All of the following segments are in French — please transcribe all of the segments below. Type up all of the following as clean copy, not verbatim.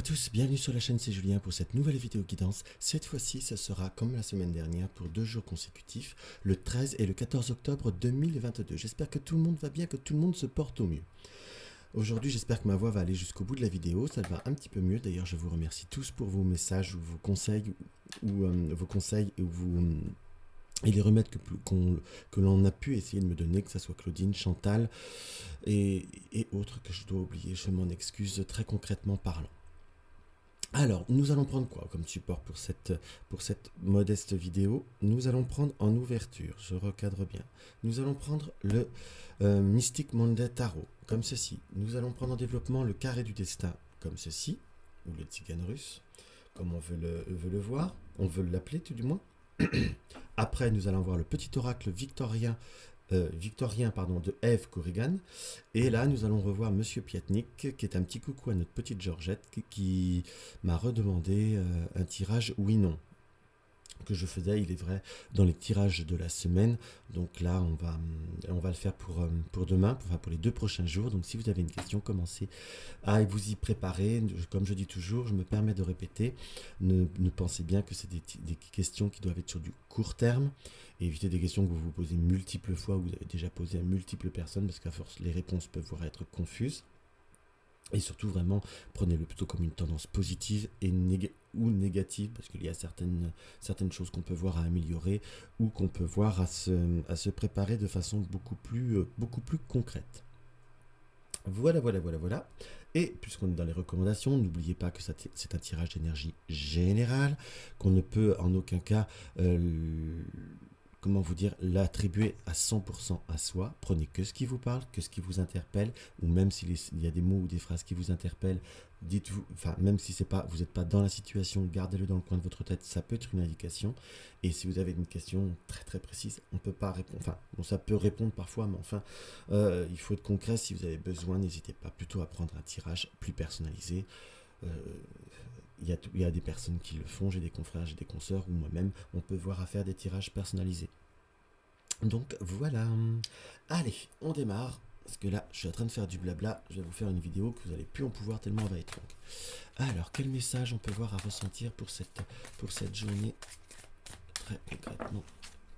tous, bienvenue sur la chaîne, c'est Julien pour cette nouvelle vidéo guidance. Cette fois-ci, ce sera comme la semaine dernière pour 2 jours consécutifs, le 13 et le 14 octobre 2022. J'espère que tout le monde va bien, que tout le monde se porte au mieux. Aujourd'hui, j'espère que ma voix va aller jusqu'au bout de la vidéo, ça va un petit peu mieux. D'ailleurs, je vous remercie tous pour vos messages ou vos conseils et les remèdes que l'on a pu essayer de me donner, que ce soit Claudine, Chantal et autres que je dois oublier. Je m'en excuse très concrètement parlant. Alors, nous allons prendre quoi comme support pour cette modeste vidéo? Nous allons prendre en ouverture, je recadre bien, nous allons prendre le Mystic Monday Tarot, comme ceci. Nous allons prendre en développement le carré du destin, comme ceci, ou le tzigane russe, comme on veut le voir, on veut l'appeler tout du moins. Après, nous allons voir le petit oracle victorien de Eve Corrigan. Et là, nous allons revoir Monsieur Piatnik, qui est un petit coucou à notre petite Georgette, qui m'a redemandé un tirage oui-non que je faisais, il est vrai, dans les tirages de la semaine. Donc là, on va le faire pour demain, pour les 2 prochains jours. Donc si vous avez une question, commencez à vous y préparer. Comme je dis toujours, je me permets de répéter, ne pensez bien que c'est des questions qui doivent être sur du court terme. Et évitez des questions que vous vous posez multiples fois, ou vous avez déjà posé à multiples personnes, parce qu'à force, les réponses peuvent vous être confuses. Et surtout, vraiment, prenez-le plutôt comme une tendance positive ou négative, parce qu'il y a certaines choses qu'on peut voir à améliorer ou qu'on peut voir à se préparer de façon beaucoup plus concrète. Voilà. Et puisqu'on est dans les recommandations, n'oubliez pas que c'est un tirage d'énergie générale, qu'on ne peut en aucun cas l'attribuer à 100% à soi. Prenez que ce qui vous parle, que ce qui vous interpelle, ou même s'il y a des mots ou des phrases qui vous interpellent, dites-vous, même si vous n'êtes pas dans la situation, gardez-le dans le coin de votre tête, ça peut être une indication. Et si vous avez une question très très précise, on ne peut pas répondre, ça peut répondre parfois, mais il faut être concret. Si vous avez besoin, n'hésitez pas plutôt à prendre un tirage plus personnalisé. Il y a des personnes qui le font, j'ai des confrères, j'ai des consoeurs, ou moi-même, on peut voir à faire des tirages personnalisés. Donc voilà. Allez, on démarre, parce que là, je suis en train de faire du blabla, je vais vous faire une vidéo que vous n'allez plus en pouvoir tellement elle va être longue. Alors, quel message on peut voir à ressentir pour cette journée, très concrètement,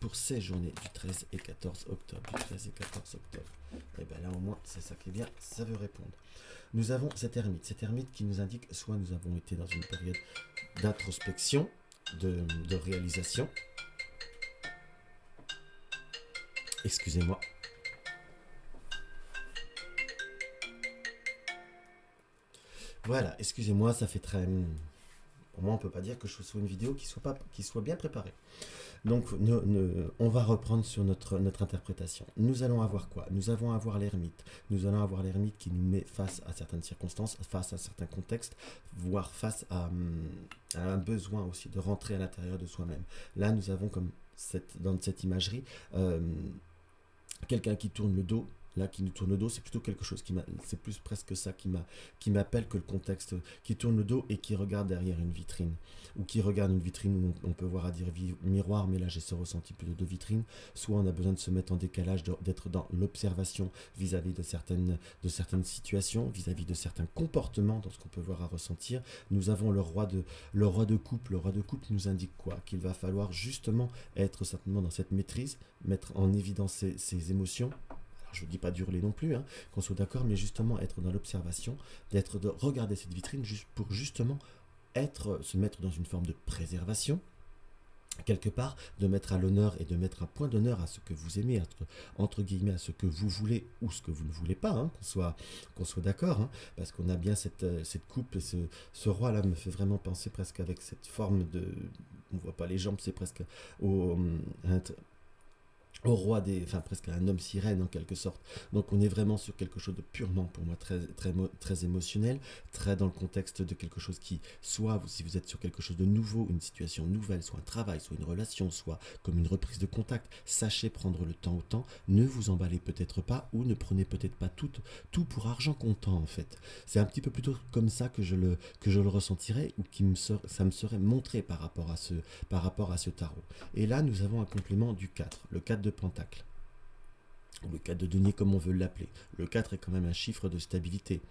pour ces journées du 13 et 14 octobre, et bien là, au moins, c'est ça qui est bien, ça veut répondre. Nous avons cet ermite qui nous indique soit nous avons été dans une période d'introspection, de réalisation. Excusez-moi. Voilà, excusez-moi, ça fait très... Au moins, on ne peut pas dire que je sois une vidéo qui soit bien préparée. Donc, on va reprendre sur notre interprétation. Nous allons avoir quoi? Nous allons avoir l'ermite. Nous allons avoir l'ermite qui nous met face à certaines circonstances, face à certains contextes, voire face à un besoin aussi de rentrer à l'intérieur de soi-même. Là, nous avons dans cette imagerie, quelqu'un qui tourne le dos. Là, qui nous tourne le dos, c'est plutôt quelque chose c'est plus presque ça qui m'appelle que le contexte, qui tourne le dos et qui regarde derrière une vitrine, ou qui regarde une vitrine où on peut voir à dire miroir, mais là j'ai ce ressenti plutôt de vitrine. Soit on a besoin de se mettre en décalage, d'être dans l'observation vis-à-vis de certaines situations, vis-à-vis de certains comportements, dans ce qu'on peut voir à ressentir. Nous avons le roi de coupe. Le roi de coupe nous indique quoi? Qu'il va falloir justement être certainement dans cette maîtrise, mettre en évidence ses émotions. Je ne vous dis pas d'hurler non plus, qu'on soit d'accord, mais justement être dans l'observation, de regarder cette vitrine pour justement se mettre dans une forme de préservation, quelque part, de mettre à l'honneur et de mettre un point d'honneur à ce que vous aimez, entre guillemets, à ce que vous voulez ou ce que vous ne voulez pas, qu'on soit d'accord, parce qu'on a bien cette coupe, et ce roi-là me fait vraiment penser presque avec cette forme de... On ne voit pas les jambes, c'est presque au roi presque un homme sirène en quelque sorte. Donc on est vraiment sur quelque chose de purement, pour moi, très émotionnel, très dans le contexte de quelque chose qui, soit si vous êtes sur quelque chose de nouveau, une situation nouvelle, soit un travail, soit une relation, soit comme une reprise de contact, sachez prendre le temps au temps, ne vous emballez peut-être pas, ou ne prenez peut-être pas tout pour argent comptant en fait. C'est un petit peu plutôt comme ça que je le ressentirais, ou ça me serait montré par rapport à ce tarot. Et là nous avons un complément du 4, le 4 de Pentacle, ou le 4 de denier comme on veut l'appeler. Le 4 est quand même un chiffre de stabilité.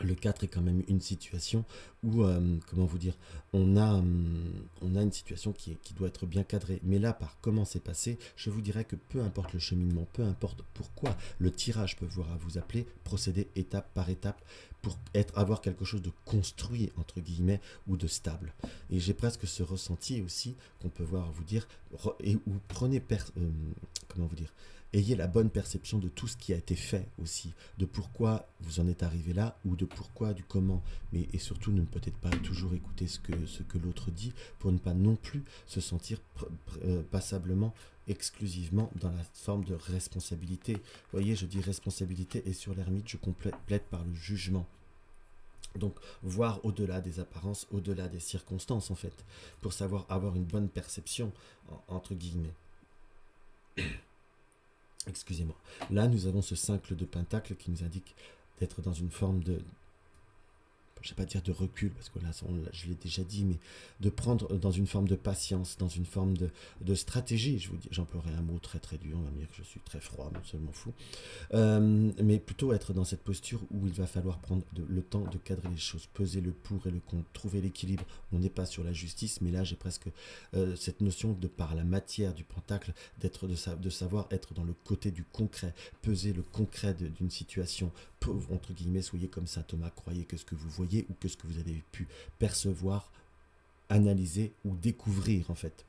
Le 4 est quand même une situation où, comment vous dire, on a une situation qui doit être bien cadrée. Mais là, par comment c'est passé, je vous dirais que peu importe le cheminement, peu importe pourquoi le tirage peut voir à vous appeler, procéder étape par étape pour avoir quelque chose de construit, entre guillemets, ou de stable. Et j'ai presque ce ressenti aussi qu'on peut voir à vous dire, et où prenez, comment vous dire, ayez la bonne perception de tout ce qui a été fait aussi, de pourquoi vous en êtes arrivé là, ou de pourquoi, du comment. Mais, et surtout, ne peut-être pas toujours écouter ce que l'autre dit, pour ne pas non plus se sentir passablement, exclusivement dans la forme de responsabilité. Vous voyez, je dis responsabilité, et sur l'ermite, je complète par le jugement. Donc, voir au-delà des apparences, au-delà des circonstances, en fait, pour savoir avoir une bonne perception, entre guillemets. Excusez-moi. Là, nous avons ce 5 de pentacle qui nous indique d'être dans une forme de, je ne vais pas dire de recul, parce que là, je l'ai déjà dit, mais de prendre dans une forme de patience, dans une forme de stratégie. J'emploierai un mot très très dur, on va me dire que je suis très froid, mais je m'en fous. Mais plutôt être dans cette posture où il va falloir prendre le temps de cadrer les choses, peser le pour et le contre, trouver l'équilibre. On n'est pas sur la justice, mais là j'ai presque cette notion de par la matière du pentacle, de savoir être dans le côté du concret, peser le concret d'une situation. Entre guillemets, soyez comme saint Thomas, croyez que ce que vous voyez ou que ce que vous avez pu percevoir, analyser ou découvrir en fait.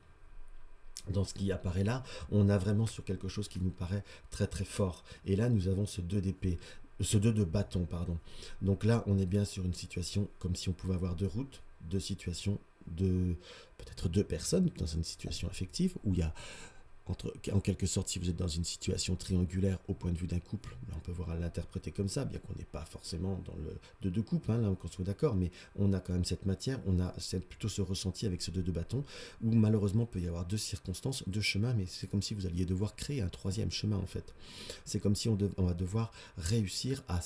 Dans ce qui apparaît là, on a vraiment sur quelque chose qui nous paraît très très fort. Et là, nous avons ce 2 d'épée, ce 2 de bâton, pardon. Donc là, on est bien sur une situation comme si on pouvait avoir deux routes, deux situations, peut-être deux personnes dans une situation affective où il y a en quelque sorte, si vous êtes dans une situation triangulaire au point de vue d'un couple, là on peut voir à l'interpréter comme ça, bien qu'on n'est pas forcément dans le de deux couples, là qu'on soit d'accord, mais on a quand même cette matière, on a plutôt ce ressenti avec ce 2 de bâton, où malheureusement il peut y avoir deux circonstances, deux chemins, mais c'est comme si vous alliez devoir créer un troisième chemin en fait. C'est comme si on va devoir réussir à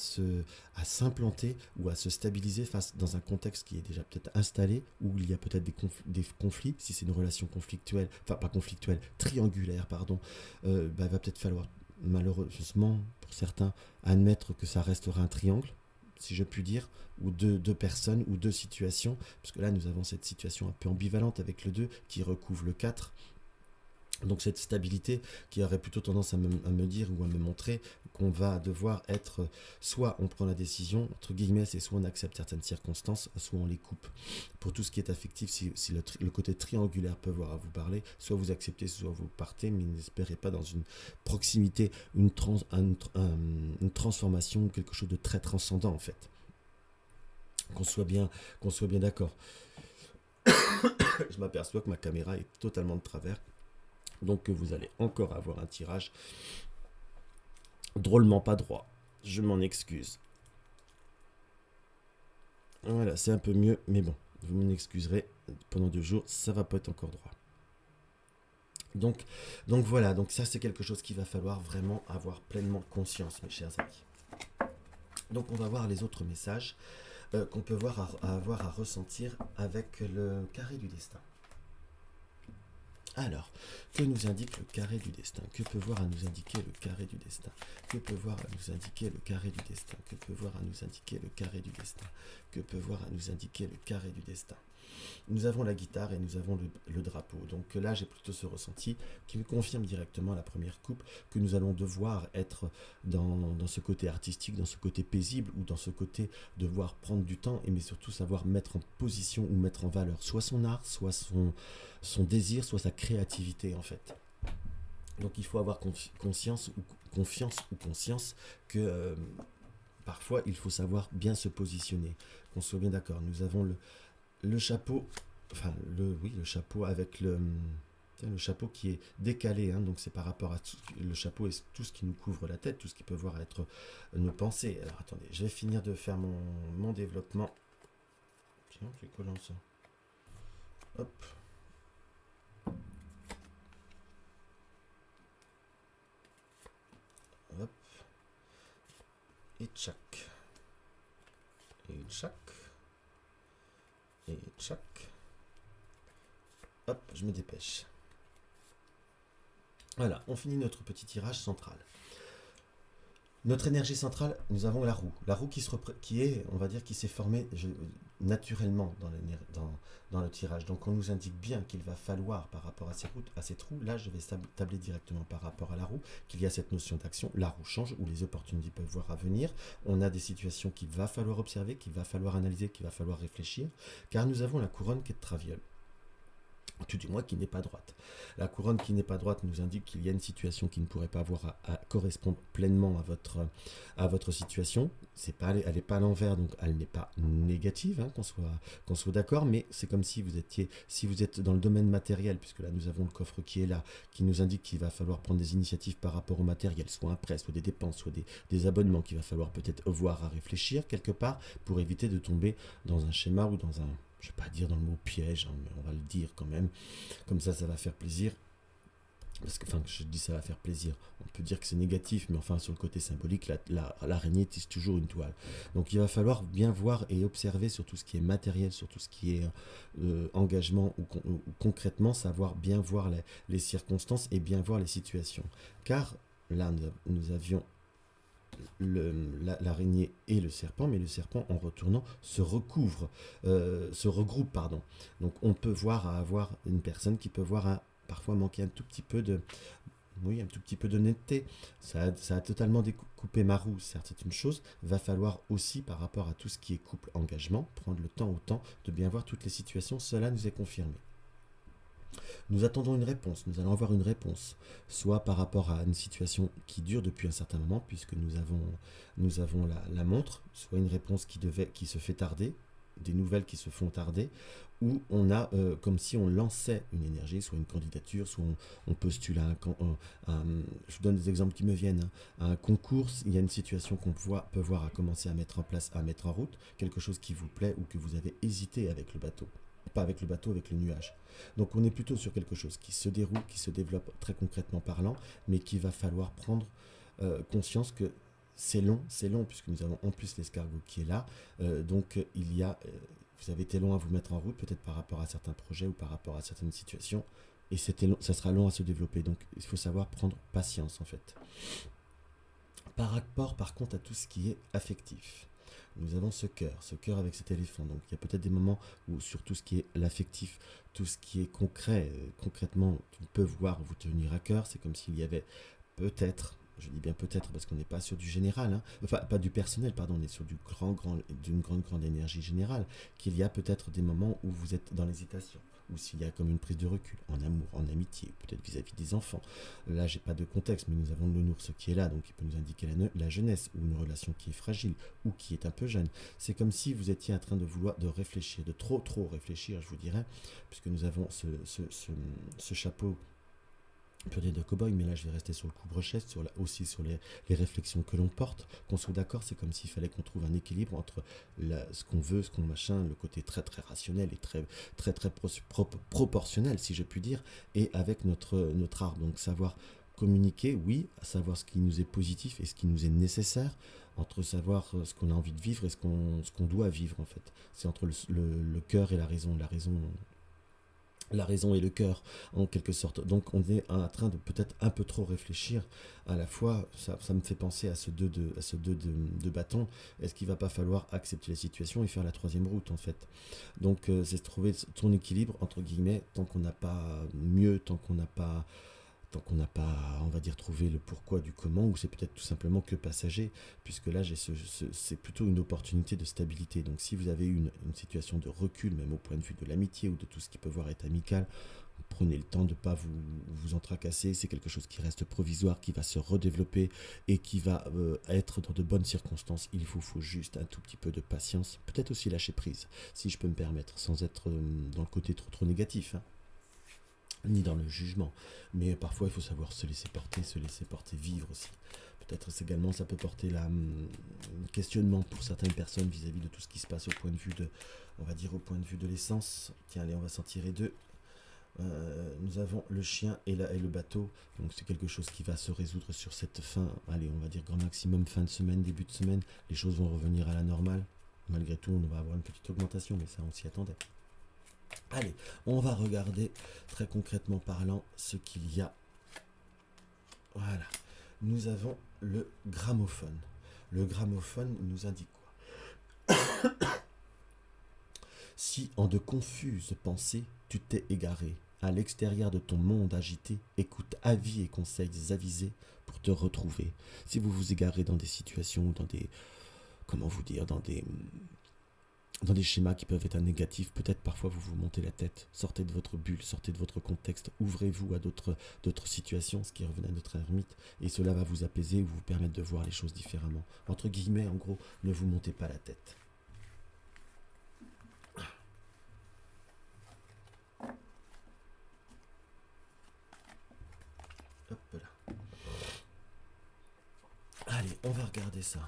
s'implanter ou à se stabiliser dans un contexte qui est déjà peut-être installé, où il y a peut-être des conflits, si c'est une relation conflictuelle, enfin pas conflictuelle, triangulaire, pardon, va peut-être falloir, malheureusement, pour certains, admettre que ça restera un triangle, si je puis dire, ou deux personnes, ou deux situations, parce que là, nous avons cette situation un peu ambivalente avec le 2 qui recouvre le 4. Donc cette stabilité qui aurait plutôt tendance à me dire ou à me montrer qu'on va devoir être, soit on prend la décision, entre guillemets, c'est soit on accepte certaines circonstances, soit on les coupe. Pour tout ce qui est affectif, si le côté triangulaire peut voir à vous parler, soit vous acceptez, soit vous partez, mais n'espérez pas dans une proximité, une transformation ou quelque chose de très transcendant en fait. Qu'on soit bien d'accord. Je m'aperçois que ma caméra est totalement de travers. Donc vous allez encore avoir un tirage drôlement pas droit. Je m'en excuse. Voilà, c'est un peu mieux, mais bon, vous m'en excuserez. Pendant 2 jours, ça va pas être encore droit. Donc voilà, donc ça c'est quelque chose qu'il va falloir vraiment avoir pleinement conscience, mes chers amis. Donc on va voir les autres messages qu'on peut avoir à ressentir avec le carré du destin. Alors, que nous indique le carré du destin? Que peut voir à nous indiquer le carré du destin? Que peut voir à nous indiquer le carré du destin? Que peut voir à nous indiquer le carré du destin? Que peut voir à nous indiquer le carré du destin? Nous avons la guitare et nous avons le drapeau. Donc là, j'ai plutôt ce ressenti qui me confirme directement la première coupe que nous allons devoir être dans ce côté artistique, dans ce côté paisible ou dans ce côté devoir prendre du temps mais surtout savoir mettre en position ou mettre en valeur soit son art, soit son désir, soit sa créativité en fait. Donc il faut avoir confiance ou conscience que parfois il faut savoir bien se positionner. Qu'on soit bien d'accord. Nous avons le chapeau, enfin le chapeau avec le chapeau qui est décalé, hein, donc c'est par rapport à le chapeau et tout ce qui nous couvre la tête, tout ce qui peut voir être nos pensées. Alors attendez, je vais finir de faire mon développement. Tiens, c'est collant ça. Hop. Hop. Et tchac. Et tchac. Et tchac. Hop, je me dépêche. Voilà, on finit notre petit tirage central. Notre énergie centrale, nous avons la roue qui est, on va dire, qui s'est formée naturellement dans le tirage. Donc on nous indique bien qu'il va falloir, par rapport à ces trous, là je vais tabler directement par rapport à la roue, qu'il y a cette notion d'action, la roue change, où les opportunités peuvent voir à venir, on a des situations qu'il va falloir observer, qu'il va falloir analyser, qu'il va falloir réfléchir, car nous avons la couronne qui est de Traviole, tout du moins qui n'est pas droite. La couronne qui n'est pas droite nous indique qu'il y a une situation qui ne pourrait pas avoir à correspondre pleinement à votre situation. Elle n'est pas à l'envers, donc elle n'est pas négative, hein, qu'on soit d'accord, mais c'est comme si vous êtes dans le domaine matériel, puisque là nous avons le coffre qui est là, qui nous indique qu'il va falloir prendre des initiatives par rapport au matériel, soit un prêt, soit des dépenses, soit des abonnements qu'il va falloir peut-être voir à réfléchir quelque part pour éviter de tomber dans un schéma ou dans un, je ne vais pas dire dans le mot piège, hein, mais on va le dire quand même, comme ça va faire plaisir, parce que, enfin, je dis ça va faire plaisir, on peut dire que c'est négatif, mais enfin sur le côté symbolique, l'araignée tisse toujours une toile, donc il va falloir bien voir et observer sur tout ce qui est matériel, sur tout ce qui est engagement ou concrètement, savoir bien voir les circonstances et bien voir les situations, car là nous avions l'araignée et le serpent, mais le serpent en retournant se regroupe, pardon. Donc on peut voir à avoir une personne qui peut voir à parfois manquer un tout petit peu de, oui, un tout petit peu d'honnêteté. Ça a totalement découpé ma roue, certes c'est une chose. Va falloir aussi, par rapport à tout ce qui est couple, engagement, prendre le temps autant de bien voir toutes les situations. Cela nous est confirmé. Nous attendons une réponse, nous allons avoir une réponse, soit par rapport à une situation qui dure depuis un certain moment, puisque nous avons la montre, soit une réponse qui se fait tarder, des nouvelles qui se font tarder, ou on a comme si on lançait une énergie, soit une candidature, soit on postule je vous donne des exemples qui me viennent, hein, à un concours, il y a une situation qu'on peut voir à commencer à mettre en place, à mettre en route, quelque chose qui vous plaît ou que vous avez hésité avec le bateau. Pas avec le bateau, avec le nuage. Donc on est plutôt sur quelque chose qui se déroule, qui se développe très concrètement parlant, mais qu'il va falloir prendre conscience que c'est long, puisque nous avons en plus l'escargot qui est là. Donc vous avez été long à vous mettre en route, peut-être par rapport à certains projets ou par rapport à certaines situations, et ça sera long à se développer. Donc il faut savoir prendre patience en fait. Par rapport par contre à tout ce qui est affectif, nous avons ce cœur avec cet éléphant. Donc il y a peut-être des moments où sur tout ce qui est l'affectif, tout ce qui est concret, concrètement, qui peut voir vous tenir à cœur, c'est comme s'il y avait peut-être, je dis bien peut-être parce qu'on n'est pas sur du général, hein, enfin pas du personnel, pardon, on est sur d'une grande énergie générale, qu'il y a peut-être des moments où vous êtes dans l'hésitation, ou s'il y a comme une prise de recul, en amour, en amitié, peut-être vis-à-vis des enfants. Là, j'ai pas de contexte, mais nous avons le nounours qui est là, donc il peut nous indiquer la jeunesse, ou une relation qui est fragile, ou qui est un peu jeune. C'est comme si vous étiez en train de réfléchir, de trop réfléchir, je vous dirais, puisque nous avons ce chapeau peut-être de cow-boy, mais là je vais rester sur le couvre-chef, aussi sur les réflexions que l'on porte, qu'on soit d'accord, c'est comme s'il fallait qu'on trouve un équilibre entre ce qu'on veut, ce qu'on machin, le côté très rationnel et très proportionnel, si je puis dire, et avec notre art, donc savoir communiquer, oui, savoir ce qui nous est positif et ce qui nous est nécessaire, entre savoir ce qu'on a envie de vivre et ce qu'on doit vivre en fait. C'est entre le cœur et la raison, la raison et le cœur, en quelque sorte. Donc on est en train de peut-être un peu trop réfléchir à la fois. Ça me fait penser à ce 2 de bâton. Est-ce qu'il va pas falloir accepter la situation et faire la troisième route en fait? Donc c'est trouver ton équilibre entre guillemets, tant qu'on n'a pas mieux, tant qu'on n'a pas, on va dire, trouvé le pourquoi du comment, ou c'est peut-être tout simplement que passager, puisque là, c'est plutôt une opportunité de stabilité. Donc si vous avez une situation de recul, même au point de vue de l'amitié ou de tout ce qui peut voir être amical, prenez le temps de ne pas vous en tracasser, c'est quelque chose qui reste provisoire, qui va se redévelopper et qui va être dans de bonnes circonstances. Il faut juste un tout petit peu de patience, peut-être aussi lâcher prise, si je peux me permettre, sans être dans le côté trop négatif, hein, ni dans le jugement, mais parfois il faut savoir se laisser porter, vivre aussi. Peut-être également ça peut porter questionnement pour certaines personnes vis-à-vis de tout ce qui se passe au point de vue de l'essence. Tiens, allez, on va s'en tirer deux. Nous avons le chien et le bateau, donc c'est quelque chose qui va se résoudre sur cette fin, allez, on va dire grand maximum fin de semaine, début de semaine, les choses vont revenir à la normale. Malgré tout, on va avoir une petite augmentation, mais ça on s'y attendait. Allez, on va regarder très concrètement parlant ce qu'il y a. Voilà. nous avons le gramophone. Le gramophone nous indique quoi? Si en de confuses pensées tu t'es égaré, à l'extérieur de ton monde agité, écoute avis et conseils avisés pour te retrouver. Si vous vous égarez dans des situations, dans des, comment vous dire, dans des schémas qui peuvent être négatifs, peut-être parfois vous vous montez la tête, sortez de votre bulle, sortez de votre contexte, ouvrez-vous à d'autres situations, ce qui revenait à notre ermite, et cela va vous apaiser ou vous permettre de voir les choses différemment. Entre guillemets, en gros, ne vous montez pas la tête. Hop là. Allez, on va regarder ça.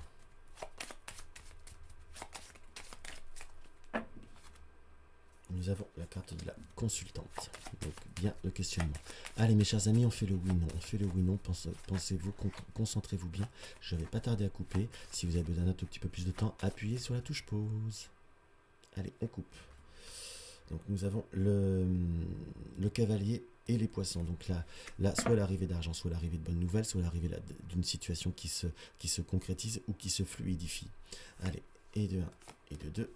Nous avons la carte de la consultante. Donc, bien le questionnement. Allez, mes chers amis, on fait le oui-non. On fait le oui-non. Pensez-vous, concentrez-vous bien. Je ne vais pas tarder à couper. Si vous avez besoin d'un tout petit peu plus de temps, appuyez sur la touche pause. Allez, on coupe. Donc, nous avons le cavalier et les poissons. Donc là, soit l'arrivée d'argent, soit l'arrivée de bonnes nouvelles, soit l'arrivée d'une situation qui se concrétise ou qui se fluidifie. Allez, et de 1, et de 2,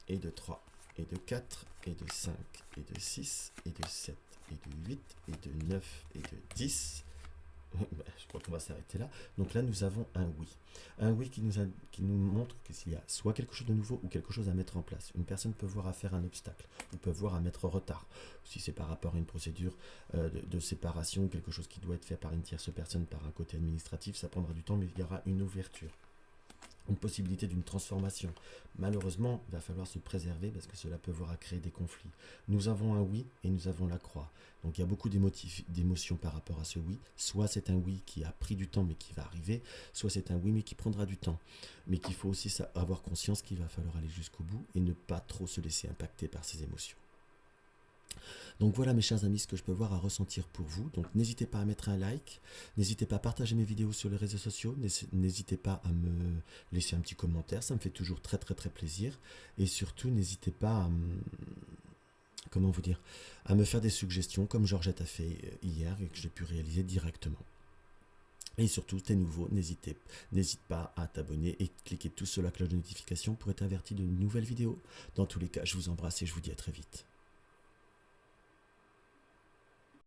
et de 3. Et de 4, et de 5, et de 6, et de 7, et de 8, et de 9, et de 10. Je crois qu'on va s'arrêter là. Donc là, nous avons un oui. Un oui qui nous montre qu'il y a soit quelque chose de nouveau ou quelque chose à mettre en place. Une personne peut voir à faire un obstacle, ou peut voir à mettre en retard. Si c'est par rapport à une procédure de séparation, quelque chose qui doit être fait par une tierce personne, par un côté administratif, ça prendra du temps, mais il y aura une ouverture. Une possibilité d'une transformation. Malheureusement, il va falloir se préserver parce que cela peut voir à créer des conflits. Nous avons un oui et nous avons la croix. Donc il y a beaucoup d'émotions par rapport à ce oui. Soit c'est un oui qui a pris du temps mais qui va arriver, soit c'est un oui mais qui prendra du temps. Mais qu'il faut aussi avoir conscience qu'il va falloir aller jusqu'au bout et ne pas trop se laisser impacter par ces émotions. Donc voilà mes chers amis ce que je peux voir à ressentir pour vous. Donc n'hésitez pas à mettre un like, n'hésitez pas à partager mes vidéos sur les réseaux sociaux, n'hésitez pas à me laisser un petit commentaire, ça me fait toujours très très très plaisir. Et surtout n'hésitez pas à comment vous dire, à me faire des suggestions comme Georgette a fait hier et que j'ai pu réaliser directement. Et surtout, t'es nouveau, n'hésite pas à t'abonner et cliquer tout sur la cloche de notification pour être averti de nouvelles vidéos. Dans tous les cas, je vous embrasse et je vous dis à très vite.